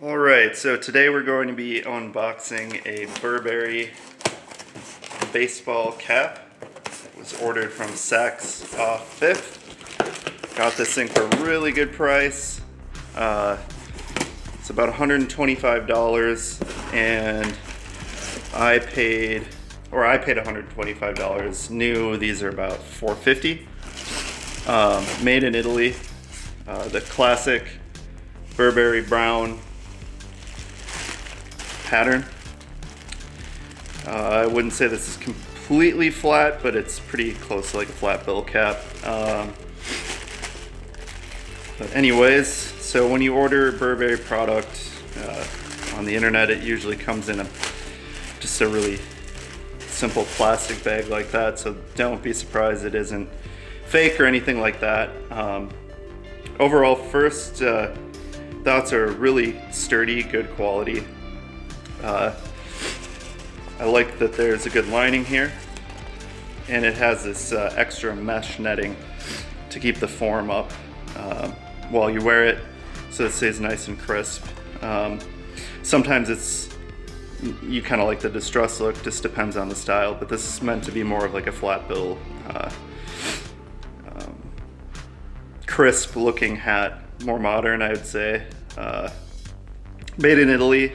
Alright, so today we're going to be unboxing a Burberry baseball cap. It was ordered from Saks off 5th. Got this thing for a really good price. It's about $125 and I paid $125. New, these are about $4.50. Made in Italy. The classic Burberry brown pattern. I wouldn't say this is completely flat, but it's pretty close to like a flat bill cap. But anyways, so when you order Burberry product on the internet, it usually comes in just a really simple plastic bag like that, so don't be surprised it isn't fake or anything like that. Overall, first thoughts are really sturdy, good quality. I like that there's a good lining here, and it has this extra mesh netting to keep the form up while you wear it, so it stays nice and crisp. Sometimes you kind of like the distressed look, just depends on the style, but this is meant to be more of like a flat bill, crisp looking hat, more modern I would say. Made in Italy,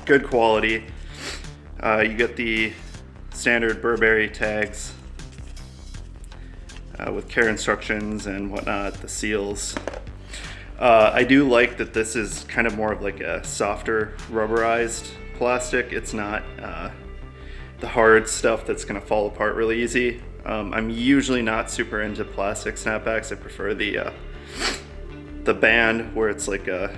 good quality. You get the standard Burberry tags with care instructions and whatnot, the seals. I do like that this is kind of more of like a softer rubberized plastic. It's not the hard stuff that's going to fall apart really easy. I'm usually not super into plastic snapbacks. I prefer the band where it's like a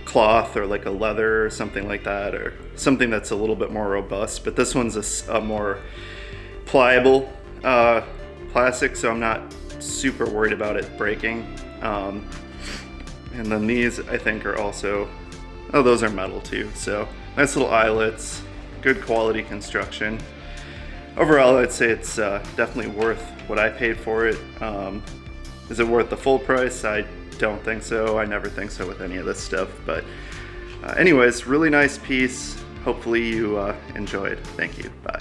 cloth or like a leather or something like that, or something that's a little bit more robust. But this one's a more pliable plastic, so I'm not super worried about it breaking. And then these I think are also, oh, those are metal too, so nice little eyelets, good quality construction. Overall, I'd say it's definitely worth what I paid for it. Is it worth the full price? I don't think so. I never think so with any of this stuff. But anyways, really nice piece. Hopefully you enjoyed. Thank you. Bye.